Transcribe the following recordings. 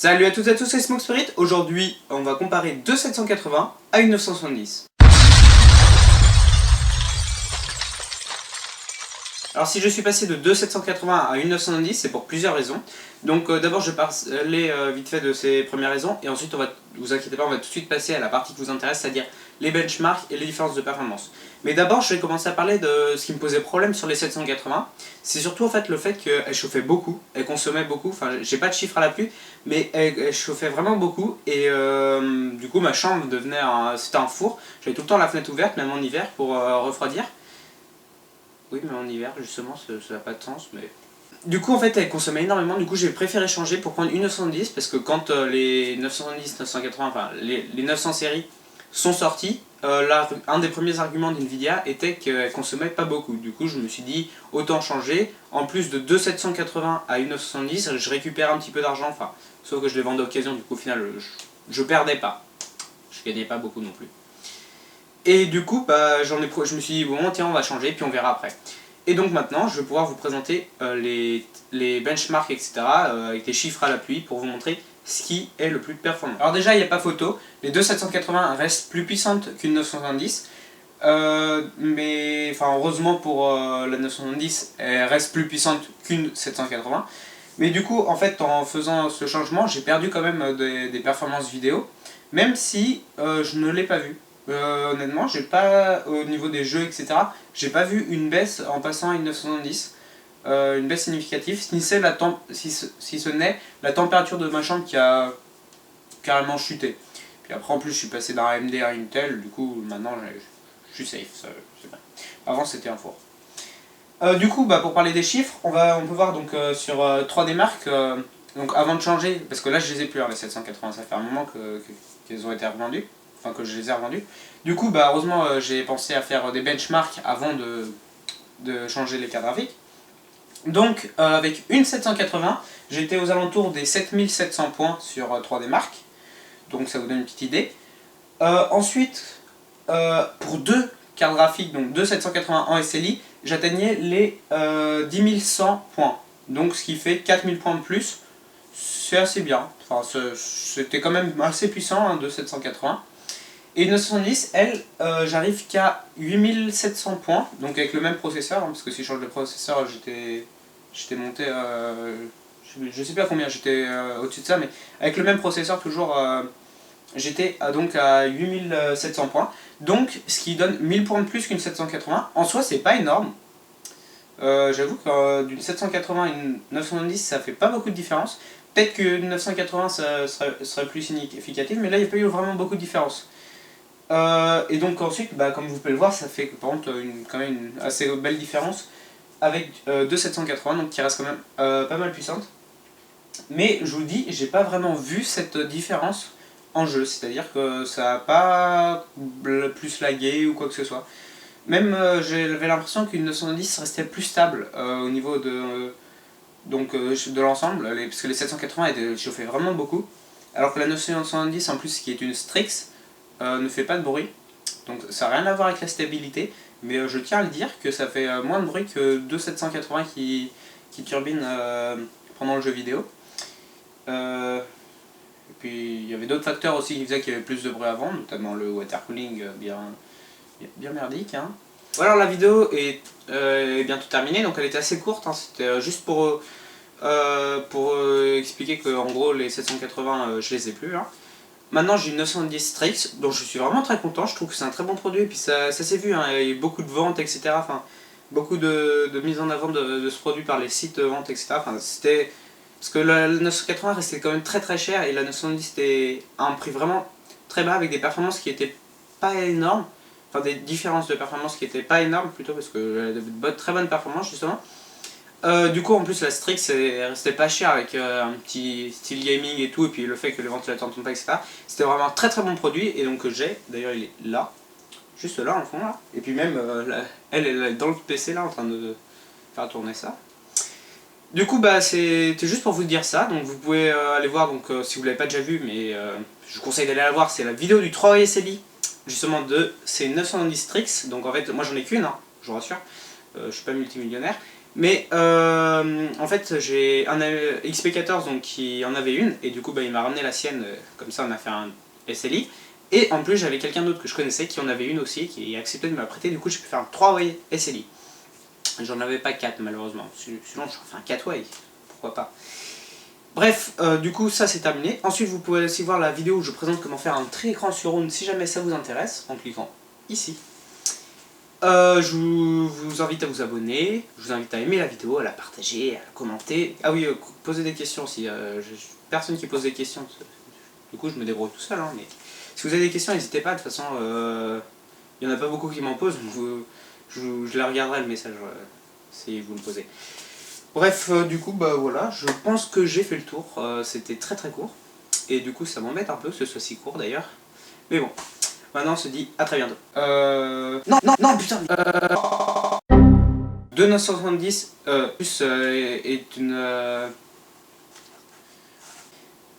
Salut à toutes et à tous, c'est Smoke Spirit. Aujourd'hui, on va comparer deux 780 à une 970. Alors si je suis passé de 2 780 à une 970, c'est pour plusieurs raisons. Donc d'abord je vais parler vite fait de ces premières raisons, et ensuite vous inquiétez pas, on va tout de suite passer à la partie qui vous intéresse, c'est-à-dire les benchmarks et les différences de performance. Mais d'abord je vais commencer à parler de ce qui me posait problème sur les 780. C'est surtout en fait le fait qu'elle chauffait beaucoup, elle consommait beaucoup, enfin j'ai pas de chiffre à l'appui, mais elle chauffait vraiment beaucoup, et du coup ma chambre devenait c'était un four. J'avais tout le temps la fenêtre ouverte, même en hiver, pour refroidir. Oui, mais en hiver, justement, ça n'a pas de sens, mais... Du coup, en fait, elle consommait énormément, du coup, j'ai préféré changer pour prendre une 970, parce que quand les 970, 980, enfin, les 900 séries sont sorties, un des premiers arguments d'NVIDIA était qu'elle consommait pas beaucoup. Du coup, je me suis dit, autant changer. En plus de 2 780 à une 970, je récupère un petit peu d'argent, enfin, sauf que je les vendais d'occasion, du coup, au final, je perdais pas. Je gagnais pas beaucoup non plus. Et du coup, je me suis dit, bon, tiens, on va changer, puis on verra après. Et donc maintenant, je vais pouvoir vous présenter les benchmarks, etc., avec des chiffres à l'appui, pour vous montrer ce qui est le plus performant. Alors déjà, il n'y a pas photo, les deux 780 restent plus puissantes qu'une 970, mais enfin, heureusement pour la 970, elle reste plus puissante qu'une 780. Mais du coup, en fait, en faisant ce changement, j'ai perdu quand même des performances vidéo, même si je ne l'ai pas vu. Honnêtement, j'ai pas, au niveau des jeux, etc., j'ai pas vu une baisse en passant à une 970, une baisse significative, si ce n'est la température de ma chambre qui a carrément chuté. Puis après, en plus, je suis passé d'un AMD à Intel, du coup, maintenant, je suis safe, c'est vrai. Avant, c'était un four. Du coup, pour parler des chiffres, on peut voir donc sur 3D Mark, donc avant de changer, parce que là, je les ai plus, hein, les 780, ça fait un moment qu'elles ont été revendues. Enfin que je les ai revendus. Du coup, heureusement, j'ai pensé à faire des benchmarks avant de changer les cartes graphiques. Donc, avec une 780, j'étais aux alentours des 7700 points sur 3D Mark. Donc ça vous donne une petite idée. Ensuite, pour deux cartes graphiques, donc deux 780 en SLI, j'atteignais les 10 100 points. Donc ce qui fait 4000 points de plus. C'est assez bien. Enfin, c'était quand même assez puissant, hein, de 780. Et une 970, elle, j'arrive qu'à 8700 points, donc avec le même processeur, hein, parce que si je change de processeur, j'étais monté, je sais plus à combien, j'étais au-dessus de ça, mais avec le même processeur toujours, j'étais donc à 8700 points, donc ce qui donne 1000 points de plus qu'une 780. En soi, c'est pas énorme. J'avoue que d'une 780 à une 970, ça fait pas beaucoup de différence. Peut-être qu'une 980 ça serait plus significatif, mais là il n'y a pas eu vraiment beaucoup de différence. Et donc ensuite, comme vous pouvez le voir, ça fait par contre quand même une assez belle différence avec 2 780, donc qui reste quand même pas mal puissante. Mais je vous dis, j'ai pas vraiment vu cette différence en jeu, c'est-à-dire que ça n'a pas plus lagué ou quoi que ce soit. Même j'avais l'impression qu'une 970 restait plus stable au niveau de l'ensemble, parce que les 780 étaient chauffées vraiment beaucoup, alors que la 970 en plus, qui est une Strix, ne fait pas de bruit, donc ça n'a rien à voir avec la stabilité, mais je tiens à le dire que ça fait moins de bruit que 2 780 qui turbine pendant le jeu vidéo. Et puis il y avait d'autres facteurs aussi qui faisaient qu'il y avait plus de bruit avant, notamment le water cooling bien merdique, hein. Voilà, la vidéo est bientôt terminée, donc elle était assez courte, hein. C'était juste pour expliquer que en gros les 780 je les ai plus, hein. Maintenant j'ai une 970 Strix, dont je suis vraiment très content, je trouve que c'est un très bon produit, et puis ça s'est vu, hein, il y a eu beaucoup de ventes, etc. Enfin, beaucoup de mise en avant de ce produit par les sites de vente, etc. Enfin, c'était... Parce que la 980 restait quand même très très cher, et la 970 était à un prix vraiment très bas, avec des performances qui étaient pas énormes, enfin des différences de performances qui étaient pas énormes plutôt, parce que de très bonnes performances justement. Du coup en plus la Strix restait pas cher, avec un petit style gaming et tout, et puis le fait que les ventilateurs ne tournent pas, etc. C'était vraiment un très très bon produit, et donc j'ai, d'ailleurs il est là, juste là en fond là, et puis même elle est dans le PC là en train de faire tourner ça. Du coup c'était juste pour vous dire ça, donc vous pouvez aller voir, donc si vous l'avez pas déjà vu, mais je vous conseille d'aller la voir, c'est la vidéo du 3 SLI, justement de ces 970 Strix. Donc en fait moi j'en ai qu'une, hein, je vous rassure, je suis pas multimillionnaire. Mais en fait j'ai un XP14 donc, qui en avait une, et du coup bah, il m'a ramené la sienne, comme ça on a fait un SLI. Et en plus j'avais quelqu'un d'autre que je connaissais qui en avait une aussi, qui a accepté de me la prêter, du coup j'ai pu faire 3 way SLI. J'en avais pas 4 malheureusement, sinon j'aurais fait un 4 way, pourquoi pas. Bref, du coup ça c'est terminé. Ensuite vous pouvez aussi voir la vidéo où je présente comment faire un très écran sur round si jamais ça vous intéresse, en cliquant ici. Je vous invite à vous abonner, je vous invite à aimer la vidéo, à la partager, à la commenter. Ah oui, poser des questions aussi. Personne qui pose des questions, du coup je me débrouille tout seul. Hein, mais si vous avez des questions, n'hésitez pas, de toute façon, il n'y en a pas beaucoup qui m'en posent. Je la regarderai le message si vous me posez. Bref, du coup, bah voilà, je pense que j'ai fait le tour. C'était très très court. Et du coup, ça m'embête un peu que ce soit si court d'ailleurs. Mais bon. Maintenant, on se dit à très bientôt. Non, putain 2970 plus est une...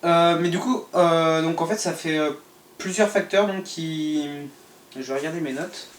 mais du coup, donc en fait, ça fait plusieurs facteurs donc qui... Je vais regarder mes notes.